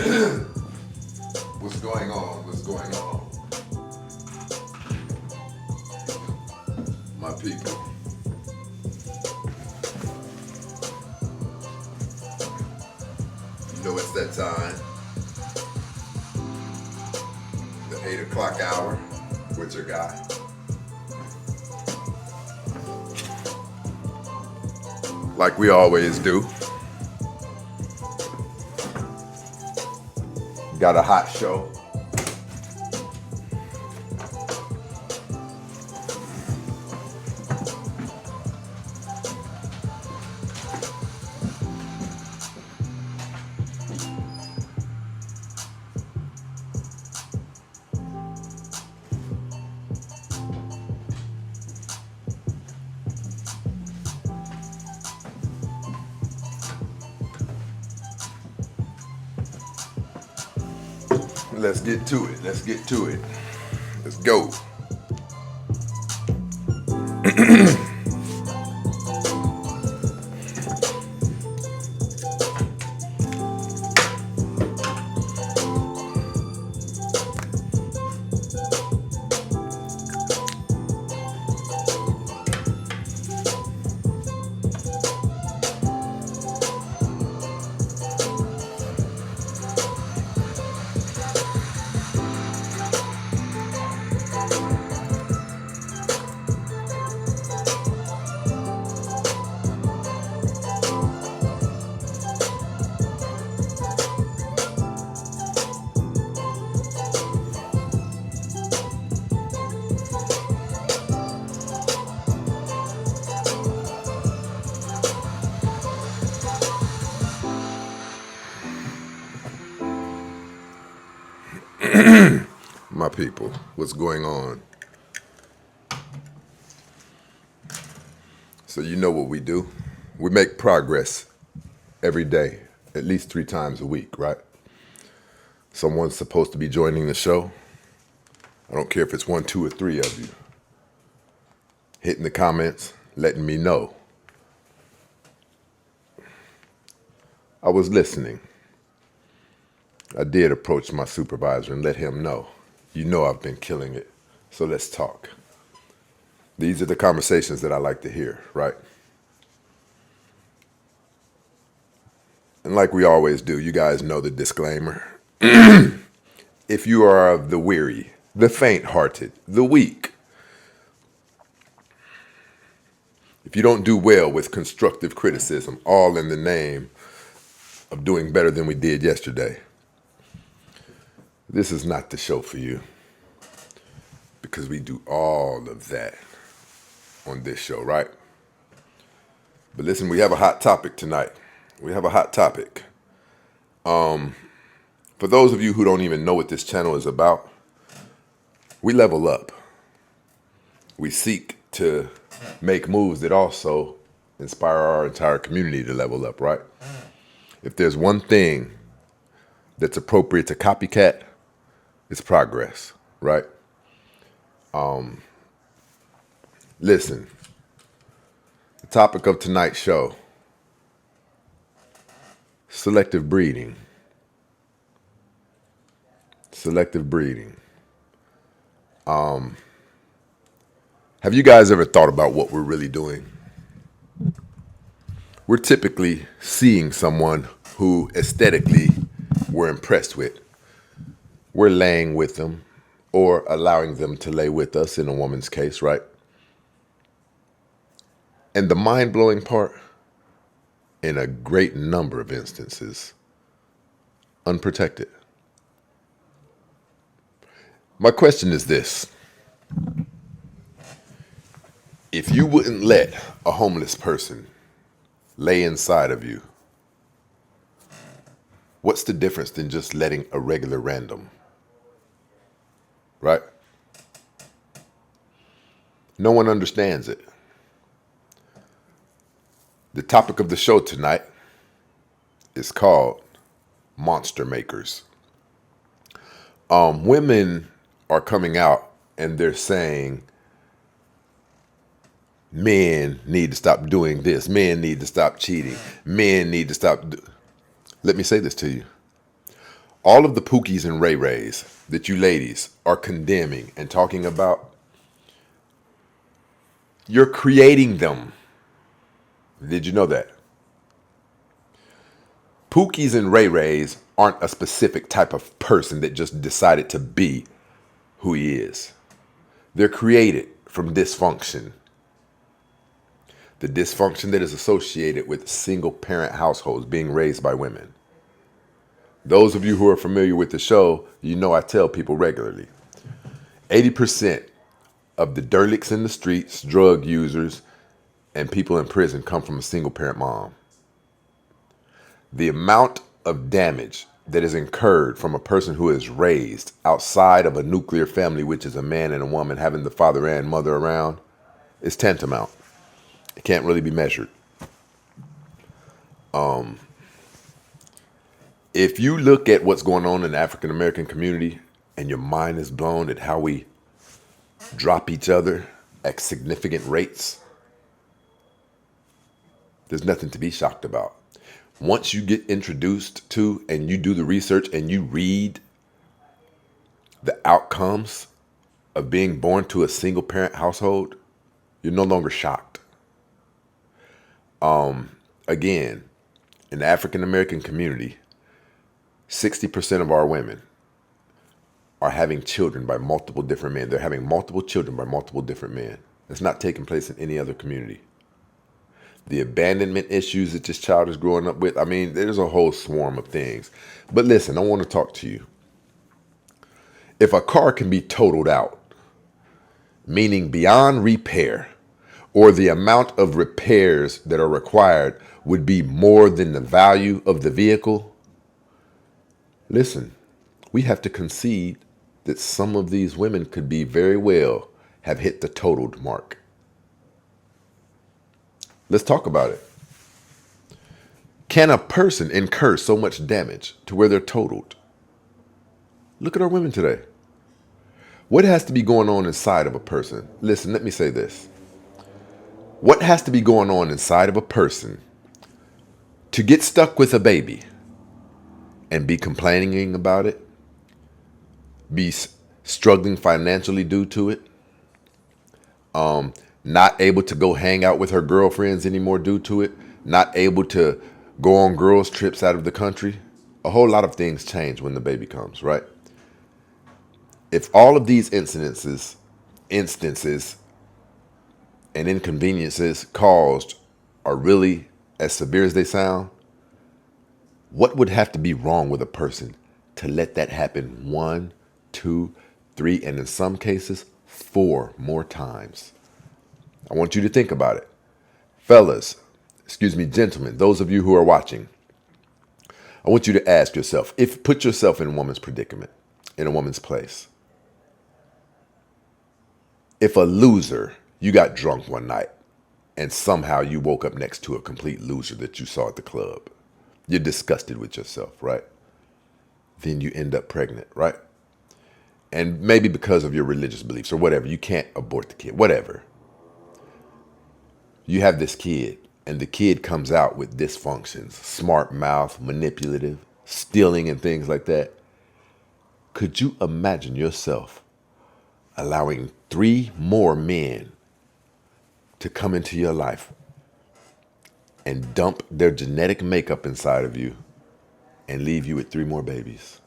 What's going on? What's going on? My people. You know it's that time. The 8 o'clock hour with your guy. Like we always do. Got a hot show. Let's get to it. Let's get to it. Let's go. My people, what's going on? So you know what we do. We make progress every day, at least 3 times a week, right? Someone's supposed to be joining the show. I don't care if it's 1, 2, or 3 of you. Hitting the comments, letting me know. I was listening. I did approach my supervisor and let him know. You know I've been killing it, so let's talk. These are the conversations that I like to hear, right? And like we always do, you guys know the disclaimer. If you are of the weary, the faint-hearted, the weak, if you don't do well with constructive criticism, all in the name of doing better than we did yesterday, this is not the show for you, because we do all of that on this show, right? But listen, we have a hot topic tonight. We have a hot topic. For those of you who don't even know what this channel is about, we level up. We seek to make moves that also inspire our entire community to level up, right? If there's one thing that's appropriate to copycat, it's progress, right? Listen, the topic of tonight's show, selective breeding. Selective breeding. Have you guys ever thought about what we're really doing? We're typically seeing someone who aesthetically we're impressed with. We're laying with them or allowing them to lay with us in a woman's case, right? And the mind-blowing part, in a great number of instances, unprotected. My question is this. If you wouldn't let a homeless person lay inside of you, what's the difference than just letting a regular random? Right? No one understands it. The topic of the show tonight is called Monster Makers. Women are coming out and they're saying men need to stop doing this. Men need to stop cheating. Men need to stop. Let me say this to you. All of the Pookies and Ray Rays that you ladies are condemning and talking about, you're creating them. Did you know that? Pookies and Ray Rays aren't a specific type of person that just decided to be who he is. They're created from dysfunction. The dysfunction that is associated with single parent households being raised by women. Those of you who are familiar with the show, you know I tell people regularly, 80% of the derlicks in the streets, drug users, and people in prison come from a single parent mom. The amount of damage that is incurred from a person who is raised outside of a nuclear family, which is a man and a woman having the father and mother around, is tantamount. It can't really be measured. If you look at what's going on in the African American community and your mind is blown at how we drop each other at significant rates, there's nothing to be shocked about. Once you get introduced to and you do the research and you read the outcomes of being born to a single parent household, you're no longer shocked. Again, in the African American community, 60% of our women are having children by multiple different men. They're having multiple children by multiple different men. It's not taking place in any other community. The abandonment issues that this child is growing up with, I mean, there's a whole swarm of things. But listen, I want to talk to you. If a car can be totaled out, meaning beyond repair, or the amount of repairs that are required would be more than the value of the vehicle, listen, we have to concede that some of these women could be very well have hit the totaled mark. Let's talk about it. Can a person incur so much damage to where they're totaled? Look at our women today. What has to be going on inside of a person? Listen, let me say this. What has to be going on inside of a person to get stuck with a baby and be complaining about it, be struggling financially due to it, not able to go hang out with her girlfriends anymore due to it, not able to go on girls' trips out of the country? A whole lot of things change when the baby comes, right? If all of these instances and inconveniences caused are really as severe as they sound, what would have to be wrong with a person to let that happen 1, 2, 3, and in some cases, 4 more times? I want you to think about it. Fellas, gentlemen, those of you who are watching, I want you to ask yourself, put yourself in a woman's predicament, in a woman's place. If a loser, you got drunk one night and somehow you woke up next to a complete loser that you saw at the club, you're disgusted with yourself, right? Then you end up pregnant, right? And maybe because of your religious beliefs or whatever, you can't abort the kid, whatever. You have this kid, and the kid comes out with dysfunctions, smart mouth, manipulative, stealing and things like that. Could you imagine yourself allowing 3 more men to come into your life and dump their genetic makeup inside of you and leave you with 3 more babies?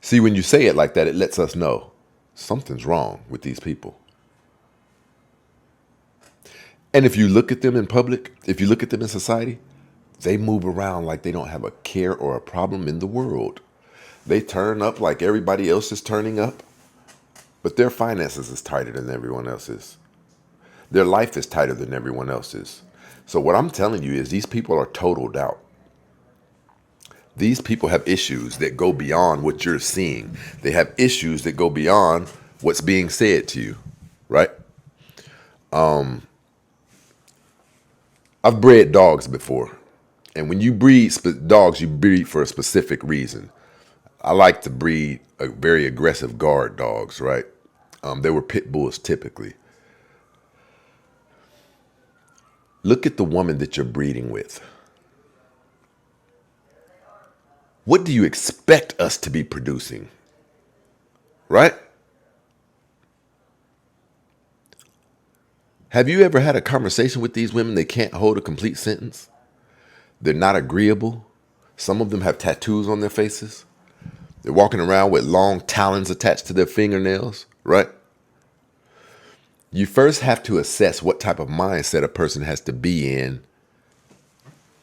See, when you say it like that, it lets us know something's wrong with these people. And if you look at them in public, if you look at them in society, they move around like they don't have a care or a problem in the world. They turn up like everybody else is turning up, but their finances is tighter than everyone else's. Their life is tighter than everyone else's. So what I'm telling you is these people are totaled out. These people have issues that go beyond what you're seeing. They have issues that go beyond what's being said to you, right? I've bred dogs before. And when you breed dogs, you breed for a specific reason. I like to breed very aggressive guard dogs, right? They were pit bulls typically. Look at the woman that you're breeding with. what do you expect us to be producing? Right? Have you ever had a conversation with these women? They can't hold a complete sentence. They're not agreeable. Some of them have tattoos on their faces. They're walking around with long talons attached to their fingernails, right? You first have to assess what type of mindset a person has to be in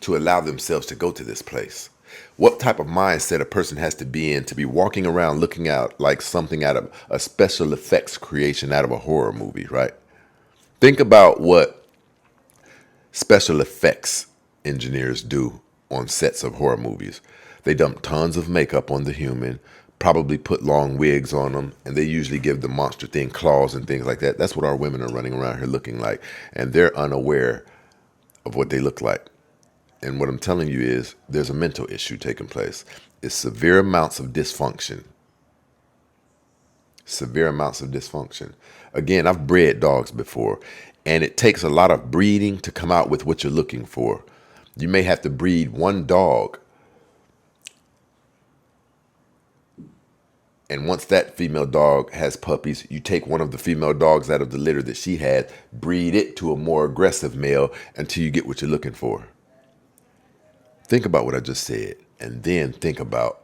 to allow themselves to go to this place. What type of mindset a person has to be in to be walking around looking out like something out of a special effects creation out of a horror movie, right? Think about what special effects engineers do on sets of horror movies. They dump tons of makeup on the human, probably put long wigs on them, and they usually give the monster thing claws and things like that. That's what our women are running around here looking like, and they're unaware of what they look like. And what I'm telling you is there's a mental issue taking place. It's severe amounts of dysfunction. Severe amounts of dysfunction. Again, I've bred dogs before, and it takes a lot of breeding to come out with what you're looking for. You may have to breed one dog, and once that female dog has puppies, you take one of the female dogs out of the litter that she had, breed it to a more aggressive male until you get what you're looking for. Think about what I just said, and then think about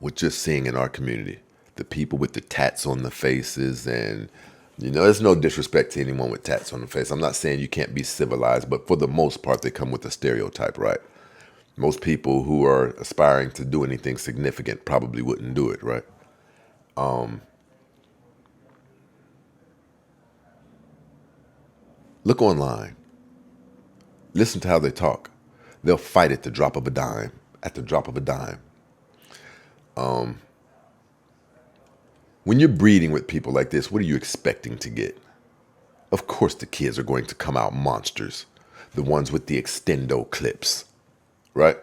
what you're seeing in our community. The people with the tats on the faces, and there's no disrespect to anyone with tats on the face. I'm not saying you can't be civilized, but for the most part, they come with a stereotype, right? Most people who are aspiring to do anything significant probably wouldn't do it, right? Look online. Listen to how they talk. They'll fight at the drop of a dime. At the drop of a dime. When you're breeding with people like this, what are you expecting to get? Of course the kids are going to come out monsters. The ones with the extendo clips, right?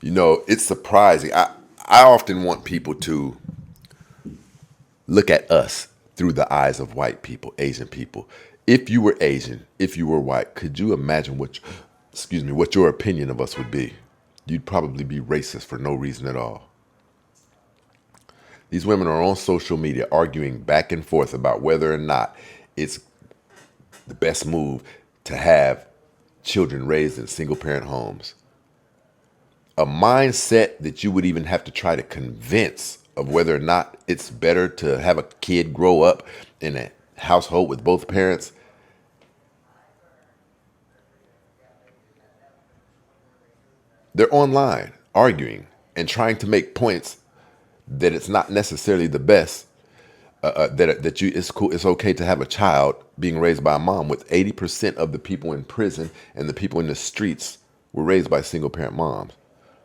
It's surprising. I often want people to look at us through the eyes of white people, Asian people. If you were Asian, if you were white, could you imagine what your opinion of us would be? You'd probably be racist for no reason at all. These women are on social media arguing back and forth about whether or not it's the best move to have children raised in single-parent homes. A mindset that you would even have to try to convince of whether or not it's better to have a kid grow up in a household with both parents. They're online arguing and trying to make points that it's not necessarily the best, it's okay to have a child being raised by a mom, with 80% of the people in prison and the people in the streets were raised by single parent moms.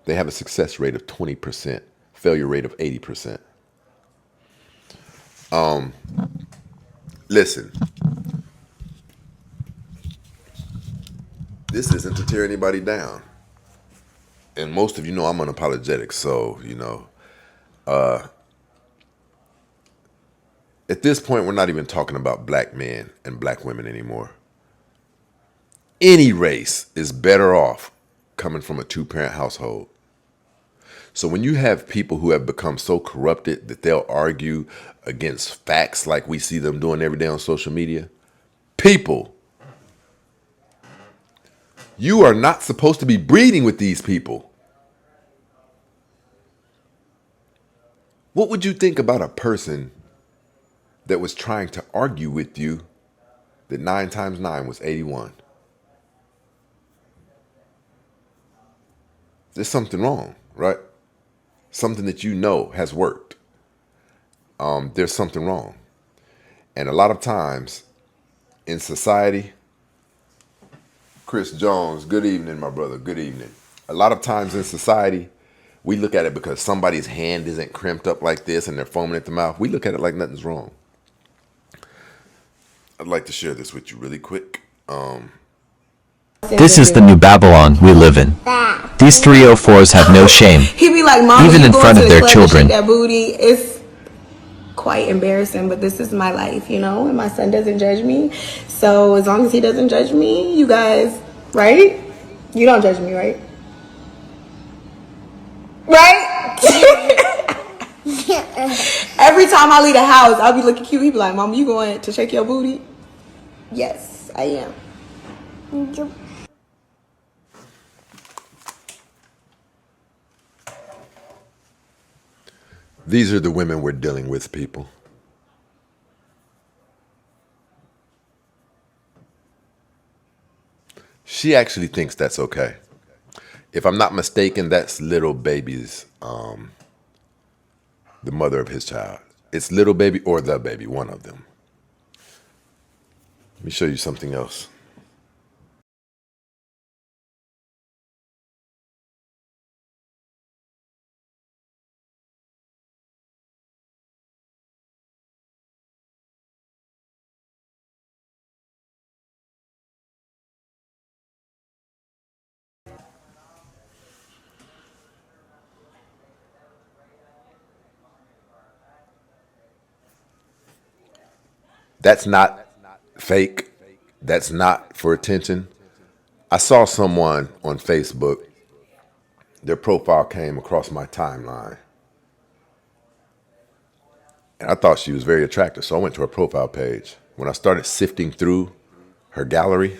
They have a success rate of 20%, failure rate of 80%. Listen, this isn't to tear anybody down. And most of you know I'm unapologetic, so, at this point, we're not even talking about black men and black women anymore. Any race is better off coming from a two-parent household. So when you have people who have become so corrupted that they'll argue against facts like we see them doing every day on social media, people, you are not supposed to be breeding with these people. What would you think about a person that was trying to argue with you that 9 times 9 was 81? There's something wrong, right? Something that has worked. There's something wrong. And a lot of times in society, Chris Jones, good evening, my brother, good evening. A lot of times in society, we look at it because somebody's hand isn't crimped up like this and they're foaming at the mouth. We look at it like nothing's wrong. I'd like to share this with you really quick. This is the new Babylon we live in. These 304s have no shame, He be like, Mom, even in front of their children. That booty. It's quite embarrassing, but this is my life, and my son doesn't judge me. So as long as he doesn't judge me, you guys, right? You don't judge me, right? Right? Every time I leave the house, I'll be looking cute. He be like, Mama, you going to shake your booty? Yes, I am. These are the women we're dealing with, people. She actually thinks that's okay. If I'm not mistaken, that's little baby's, the mother of his child. It's little baby or the baby, one of them. Let me show you something else. That's not fake. That's not for attention. I saw someone on Facebook, their profile came across my timeline. And I thought she was very attractive, so I went to her profile page. When I started sifting through her gallery,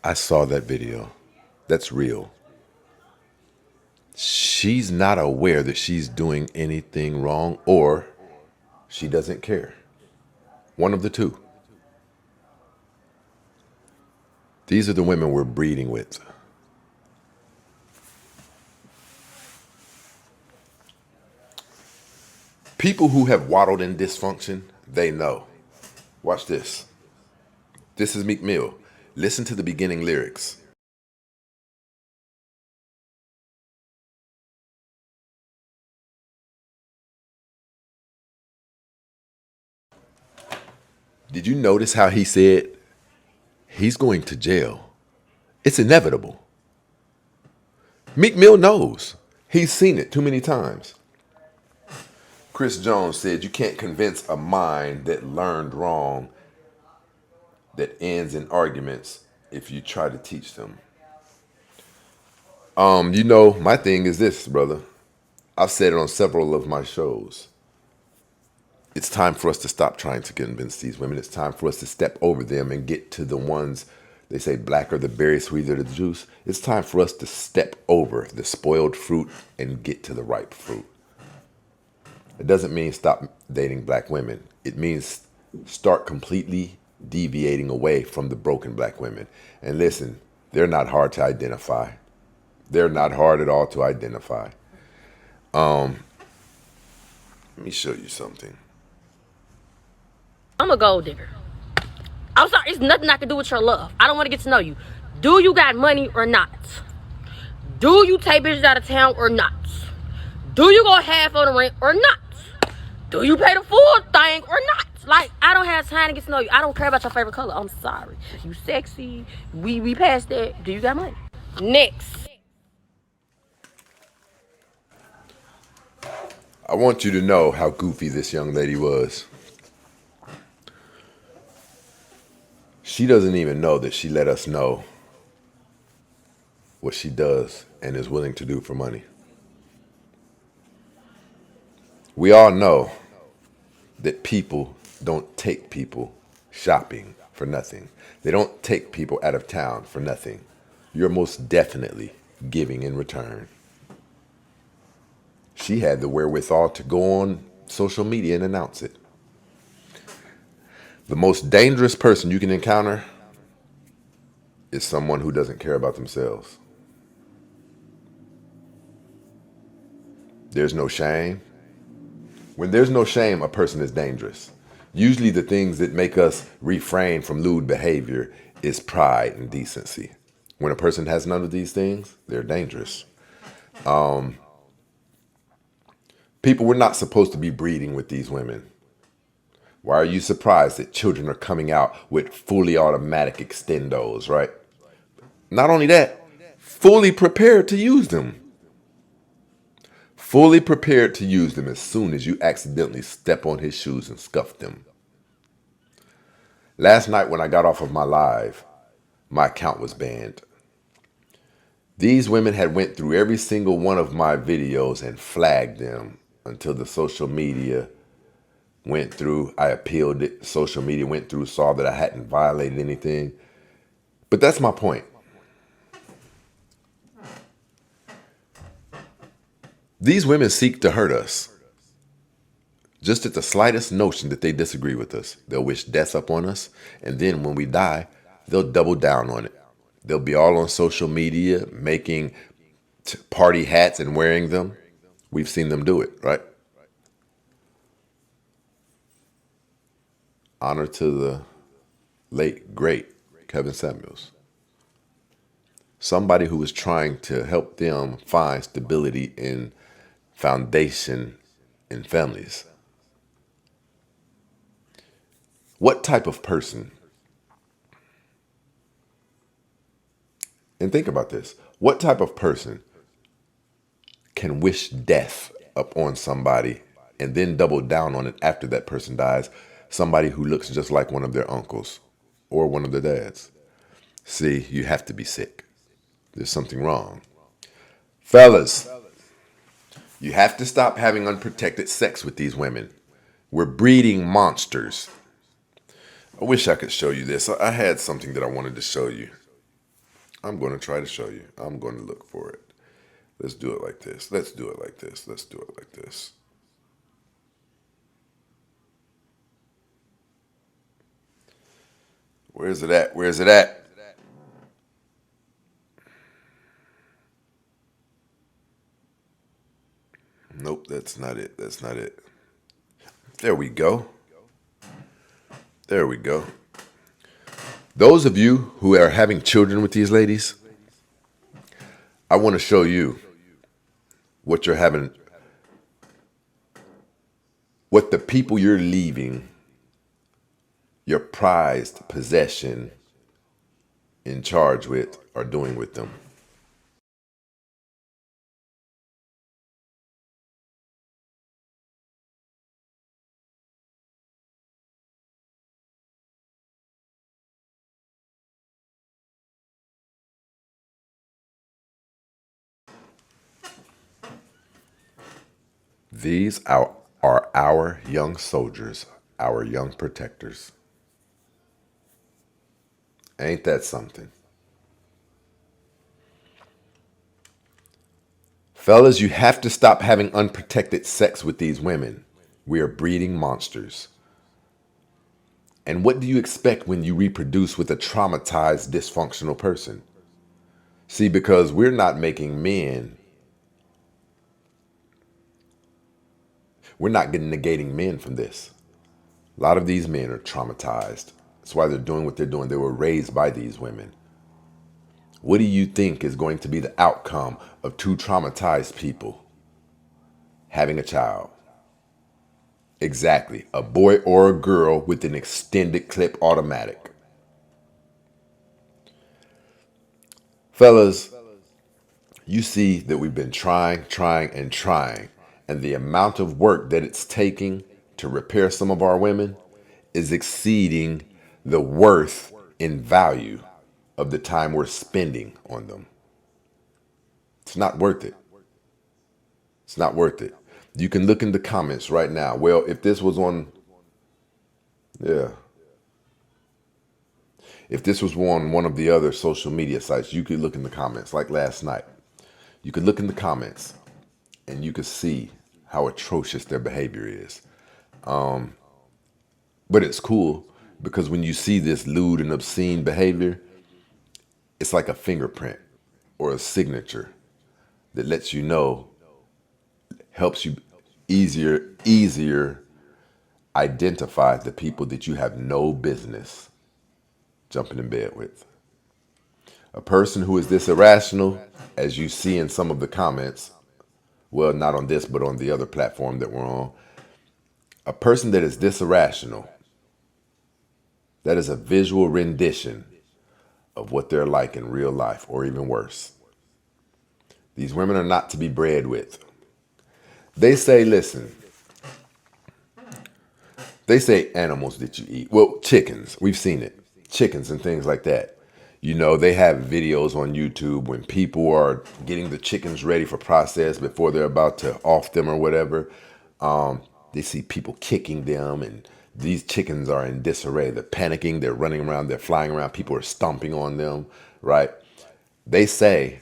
I saw that video. That's real. She's not aware that she's doing anything wrong, or she doesn't care. One of the two. These are the women we're breeding with. People who have waddled in dysfunction, they know. Watch this. This is Meek Mill. Listen to the beginning lyrics. Did you notice how he said he's going to jail? It's inevitable. Meek Mill knows. He's seen it too many times. Chris Jones said you can't convince a mind that learned wrong that ends in arguments if you try to teach them. My thing is this, brother. I've said it on several of my shows. It's time for us to stop trying to convince these women. It's time for us to step over them and get to the ones, they say black are the berry, sweet are the juice. It's time for us to step over the spoiled fruit and get to the ripe fruit. It doesn't mean stop dating black women. It means start completely deviating away from the broken black women. And listen, they're not hard to identify. They're not hard at all to identify. Let me show you something. I'm a gold digger. I'm sorry, it's nothing I can do with your love. I don't want to get to know you. Do you got money or not? Do you take bitches out of town or not? Do you go half on the rent or not? Do you pay the full thing or not? Like, I don't have time to get to know you. I don't care about your favorite color. I'm sorry. You sexy. We passed that. Do you got money? Next. I want you to know how goofy this young lady was. She doesn't even know that she let us know what she does and is willing to do for money. We all know that people don't take people shopping for nothing. They don't take people out of town for nothing. You're most definitely giving in return. She had the wherewithal to go on social media and announce it. The most dangerous person you can encounter is someone who doesn't care about themselves. There's no shame. When there's no shame, a person is dangerous. Usually the things that make us refrain from lewd behavior is pride and decency. When a person has none of these things, they're dangerous. People, we're not supposed to be breeding with these women. Why are you surprised that children are coming out with fully automatic extendos, right? Not only that, fully prepared to use them. Fully prepared to use them as soon as you accidentally step on his shoes and scuff them. Last night when I got off of my live, my account was banned. These women had went through every single one of my videos and flagged them until the social media went through. I appealed it. Social media went through, saw that I hadn't violated anything. But that's my point. These women seek to hurt us. Just at the slightest notion that they disagree with us, they'll wish death upon us. And then when we die, they'll double down on it. They'll be all on social media making party hats and wearing them. We've seen them do it, right? Honor to the late, great Kevin Samuels. Somebody who was trying to help them find stability and foundation in families. What type of person, and think about this, what type of person can wish death upon somebody and then double down on it after that person dies? Somebody who looks just like one of their uncles or one of their dads. See, you have to be sick. There's something wrong. Fellas, you have to stop having unprotected sex with these women. We're breeding monsters. I wish I could show you this. I had something that I wanted to show you. I'm going to try to show you. I'm going to look for it. Let's do it like this. Let's do it like this. Let's do it like this. Where's it at? Where's it at? Nope, that's not it. That's not it. There we go. There we go. Those of you who are having children with these ladies, I want to show you what you're having, what the people you're leaving your prized possession in charge with are doing with them. These are our young soldiers, our young protectors. Ain't that something? Fellas, you have to stop having unprotected sex with these women. We are breeding monsters. And what do you expect when you reproduce with a traumatized, dysfunctional person? See, because we're not making men, we're not negating men from this. A lot of these men are traumatized. That's why they're doing what they're doing. They were raised by these women. What do you think is going to be the outcome of two traumatized people having a child? Exactly. A boy or a girl with an extended clip automatic. Fellas, you see that we've been trying, and the amount of work that it's taking to repair some of our women is exceeding the worth in value of the time we're spending on them. It's not worth it. It's not worth it. You can look in the comments right now. Well, if this was on, if this was on one of the other social media sites, you could look in the comments, like last night. You could look in the comments and you could see how atrocious their behavior is. But it's cool because when you see this lewd and obscene behavior, it's like a fingerprint or a signature that lets you know, helps you easier identify the people that you have no business jumping in bed with. A person who is this irrational, as you see in some of the comments, well, not on this, but on the other platform that we're on, a person that is this irrational, that is a visual rendition of what they're like in real life, or even worse. These women are not to be bred with. They say, listen, they say animals that you eat. Well, chickens, we've seen it. Chickens and things like that. You know, they have videos on YouTube when people are getting the chickens ready for process before they're about to off them or whatever. They see people kicking them, and these chickens are in disarray. They're panicking, they're running around, they're flying around, people are stomping on them, right? They say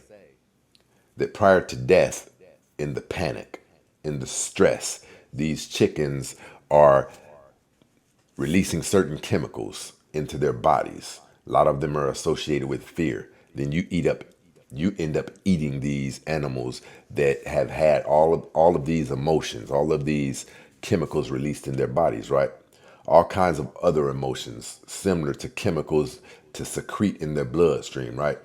that prior to death, in the panic, in the stress, these chickens are releasing certain chemicals into their bodies. A lot of them are associated with fear. Then you end up eating these animals that have had all of these emotions, all of these chemicals released in their bodies, right? All kinds of other emotions similar to chemicals to secrete in their bloodstream, right?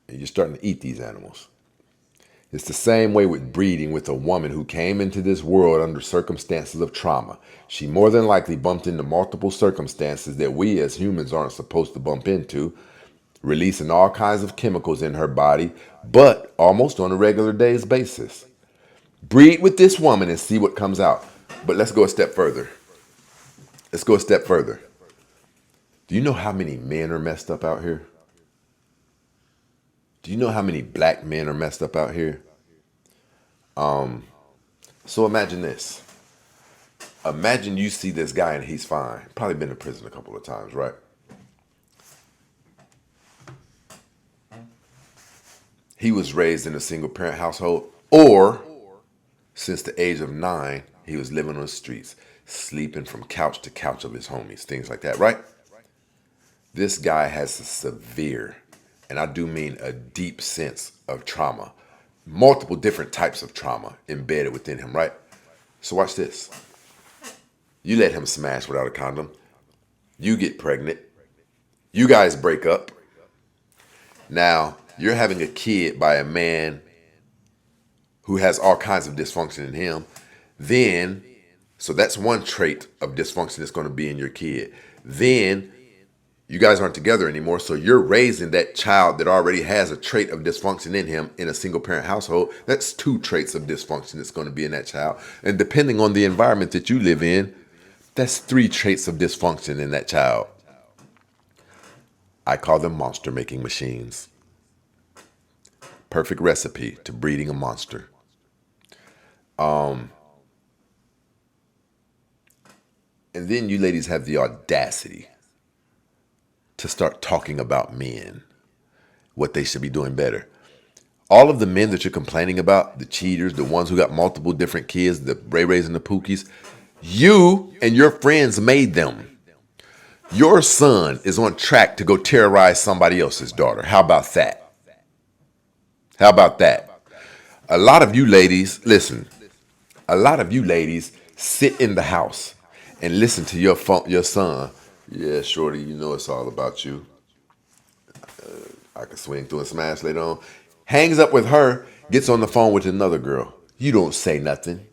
And you're starting to eat these animals. It's the same way with breeding with a woman who came into this world under circumstances of trauma. She more than likely bumped into multiple circumstances that we as humans aren't supposed to bump into, releasing all kinds of chemicals in her body, but almost on a regular day's basis. Breed with this woman and see what comes out. But let's go a step further. Let's go a step further. Do you know how many men are messed up out here? Do you know how many black men are messed up out here? So imagine this. Imagine you see this guy and he's fine. Probably been to prison a couple of times, right? He was raised in a single parent household, or since the age of 9, he was living on the streets, sleeping from couch to couch of his homies, things like that, right? This guy has a severe, and I do mean a deep sense of trauma, multiple different types of trauma embedded within him, right? So watch this. You let him smash without a condom. You get pregnant. You guys break up. Now, you're having a kid by a man who has all kinds of dysfunction in him. Then, so that's one trait of dysfunction that's going to be in your kid. Then, you guys aren't together anymore, so you're raising that child that already has a trait of dysfunction in him in a single parent household. That's 2 traits of dysfunction that's going to be in that child. And depending on the environment that you live in, that's 3 traits of dysfunction in that child. I call them monster making machines. Perfect recipe to breeding a monster. And then you ladies have the audacity to start talking about men, what they should be doing better. All of the men that you're complaining about, the cheaters, the ones who got multiple different kids, the Ray-Rays and the Pookies, you and your friends made them. Your son is on track to go terrorize somebody else's daughter. How about that? How about that? A lot of you ladies, listen, a lot of you ladies sit in the house and listen to your son. Yeah, shorty, you know it's all about you. I can swing through and smash later on. Hangs up with her, gets on the phone with another girl. You don't say nothing.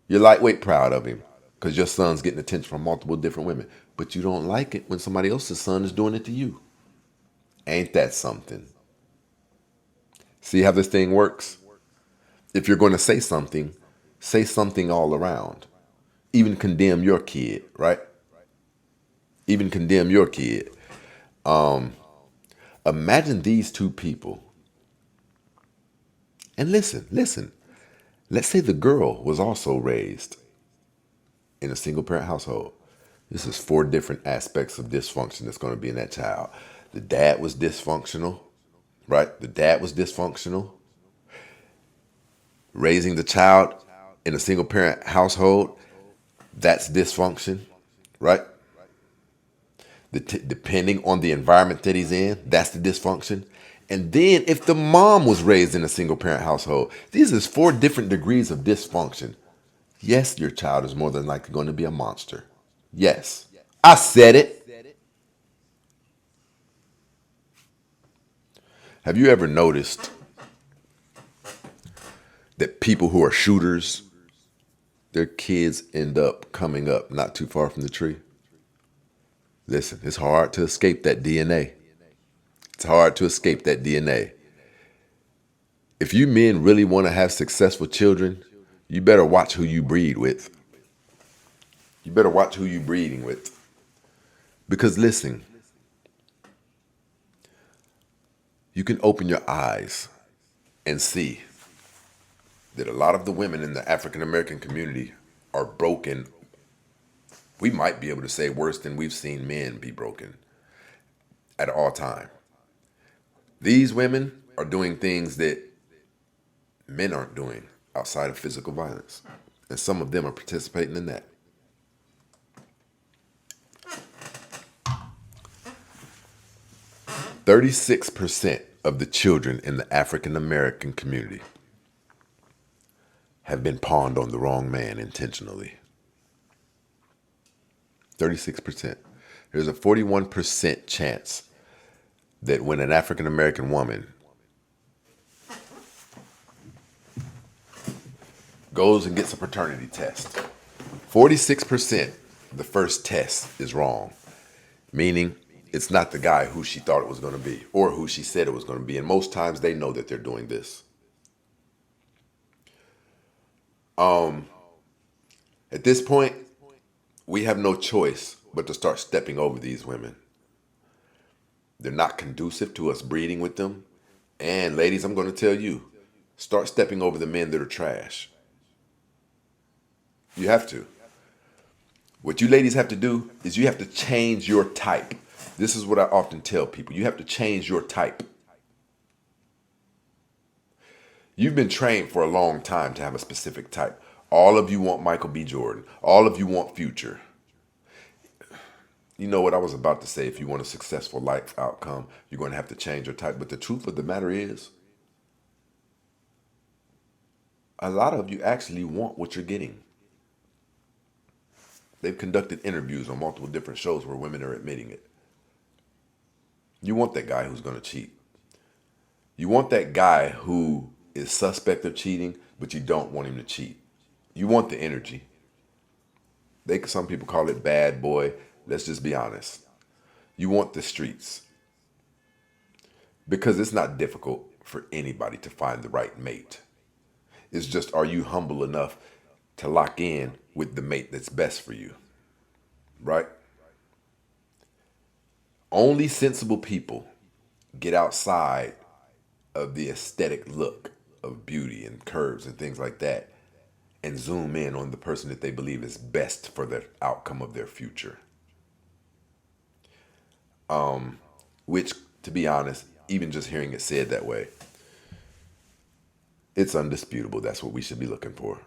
You're lightweight proud of him because your son's getting attention from multiple different women. But you don't like it when somebody else's son is doing it to you. Ain't that something? See how this thing works? If you're going to say something all around. Even condemn your kid, right? Even condemn your kid. Imagine these 2 people. And listen. Let's say the girl was also raised in a single parent household. This is 4 different aspects of dysfunction that's going to be in that child. The dad was dysfunctional, right? The dad was dysfunctional. Raising the child in a single parent household, that's dysfunction, right? Depending on the environment that he's in, that's the dysfunction. And then if the mom was raised in a single parent household, these is 4 different degrees of dysfunction. Yes, your child is more than likely going to be a monster. Yes, I said it. Have you ever noticed that people who are shooters, their kids end up coming up not too far from the tree? Listen, it's hard to escape that DNA. It's hard to escape that DNA. If you men really want to have successful children, you better watch who you breed with. You better watch who you're breeding with. Because listen, you can open your eyes and see that a lot of the women in the African American community are broken. We might be able to say worse than we've seen men be broken at all time. These women are doing things that men aren't doing outside of physical violence. And some of them are participating in that. 36% of the children in the African American community have been pawned on the wrong man intentionally. 36%. There's a 41% chance that when an African American woman goes and gets a paternity test, 46% the first test is wrong, meaning it's not the guy who she thought it was going to be or who she said it was going to be. And most times they know that they're doing this. At this point, we have no choice but to start stepping over these women. They're not conducive to us breeding with them. And ladies, I'm going to tell you, start stepping over the men that are trash. You have to. What you ladies have to do is you have to change your type. This is what I often tell people. You have to change your type. You've been trained for a long time to have a specific type. All of you want Michael B. Jordan. All of you want Future. You know what I was about to say. If you want a successful life outcome, you're going to have to change your type. But the truth of the matter is, a lot of you actually want what you're getting. They've conducted interviews on multiple different shows where women are admitting it. You want that guy who's going to cheat. You want that guy who is suspect of cheating, but you don't want him to cheat. You want the energy. Some people call it bad boy. Let's just be honest. You want the streets. Because it's not difficult for anybody to find the right mate. It's just, are you humble enough to lock in with the mate that's best for you? Right? Only sensible people get outside of the aesthetic look of beauty and curves and things like that and zoom in on the person that they believe is best for the outcome of their future. Which, to be honest, even just hearing it said that way, it's undisputable that's what we should be looking for.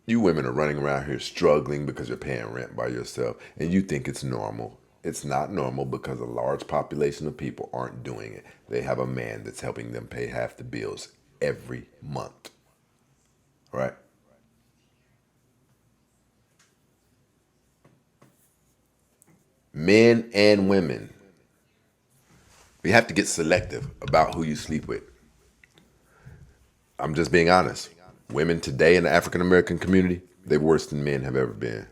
You women are running around here struggling because you're paying rent by yourself, and you think it's normal. It's not normal because a large population of people aren't doing it. They have a man that's helping them pay half the bills every month. Right? Men and women, we have to get selective about who you sleep with. I'm just being honest. Women today in the African American community, they're worse than men have ever been.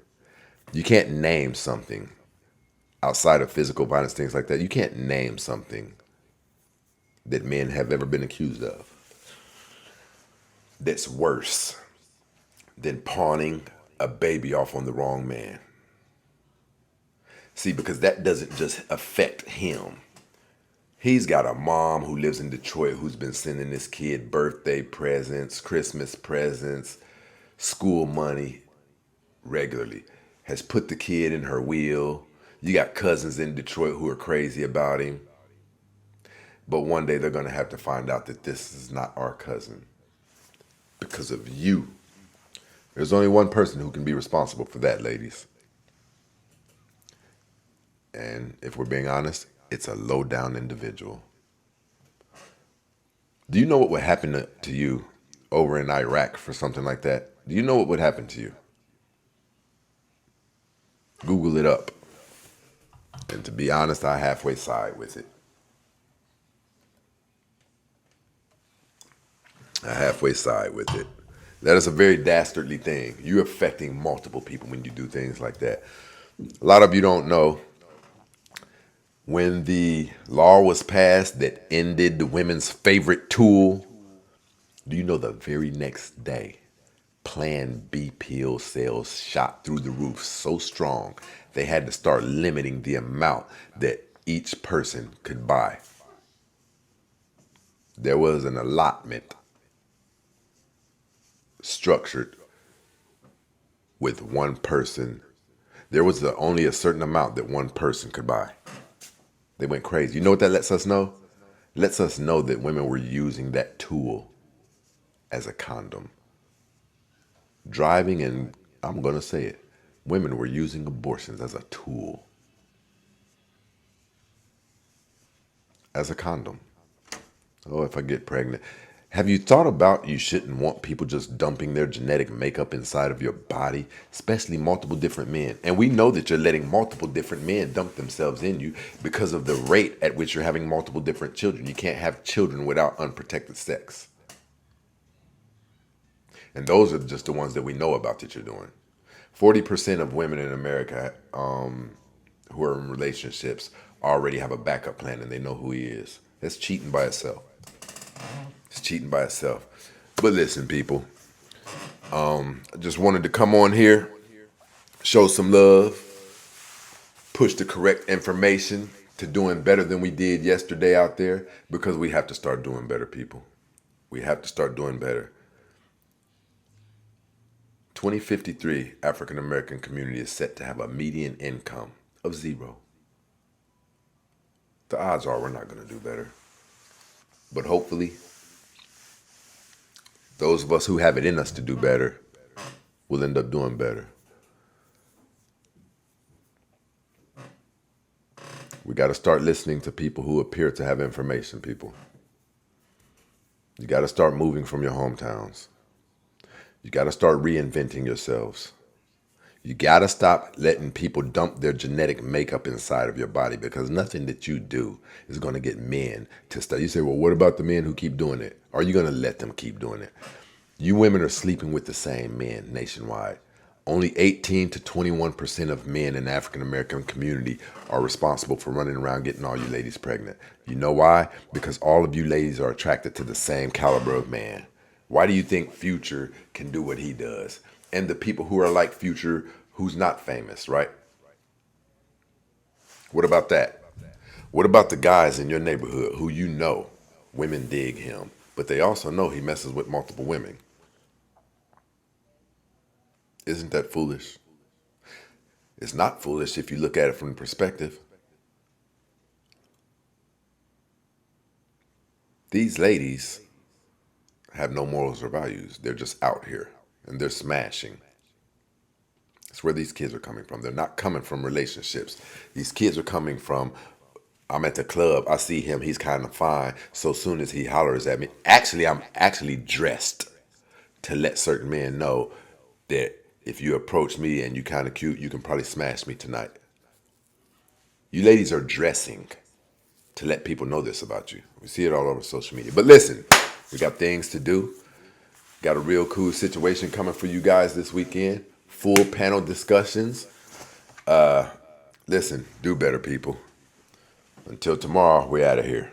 You can't name something outside of physical violence, things like that. You can't name something that men have ever been accused of that's worse than pawning a baby off on the wrong man. See, because that doesn't just affect him. He's got a mom who lives in Detroit who's been sending this kid birthday presents, Christmas presents, school money regularly. Has put the kid in her wheel. You got cousins in Detroit who are crazy about him. But one day they're going to have to find out that this is not our cousin because of you. There's only one person who can be responsible for that, ladies. And if we're being honest, it's a low-down individual. Do you know what would happen to you over in Iraq for something like that? Do you know what would happen to you? Google it up. And to be honest, I halfway side with it. I halfway side with it. That is a very dastardly thing. You're affecting multiple people when you do things like that. A lot of you don't know, when the law was passed that ended the women's favorite tool, do you know the very next day, Plan B pill sales shot through the roof so strong, they had to start limiting the amount that each person could buy. there was an allotment structured with one person. There was only a certain amount that one person could buy. They went crazy. You know what that lets us know? It lets us know that women were using that tool as a condom. Driving, and I'm going to say it, women were using abortions as a tool, as a condom. Oh, if I get pregnant. Have you thought about you shouldn't want people just dumping their genetic makeup inside of your body, especially multiple different men? And we know that you're letting multiple different men dump themselves in you because of the rate at which you're having multiple different children. You can't have children without unprotected sex. And those are just the ones that we know about that you're doing. 40% of women in America who are in relationships already have a backup plan and they know who he is. That's cheating by itself. It's cheating by itself. But listen, people, I just wanted to come on here, show some love, push the correct information to doing better than we did yesterday out there, because we have to start doing better, people. We have to start doing better. 2053 African American community is set to have a median income of 0. The odds are we're not going to do better. But hopefully, those of us who have it in us to do better will end up doing better. We got to start listening to people who appear to have information, people. You got to start moving from your hometowns. You got to start reinventing yourselves. You got to stop letting people dump their genetic makeup inside of your body, because nothing that you do is going to get men to start. You say, well, what about the men who keep doing it? Are you going to let them keep doing it? You women are sleeping with the same men nationwide. Only 18 to 21% of men in the African American community are responsible for running around getting all you ladies pregnant. You know why? Because all of you ladies are attracted to the same caliber of man. Why do you think Future can do what he does? And the people who are like Future, who's not famous, right? What about that? What about the guys in your neighborhood who you know women dig him, but they also know he messes with multiple women? Isn't that foolish? It's not foolish if you look at it from the perspective. These ladies have no morals or values. They're just out here and they're smashing. That's where these kids are coming from. They're not coming from relationships. These kids are coming from, I'm at the club, I see him, he's kind of fine. So soon as he hollers at me, I'm actually dressed to let certain men know that if you approach me and you kind of cute, you can probably smash me tonight. You ladies are dressing to let people know this about you. We see it all over social media. But listen, we got things to do. Got a real cool situation coming for you guys this weekend. Full panel discussions. Listen, do better, people. Until tomorrow, we're out of here.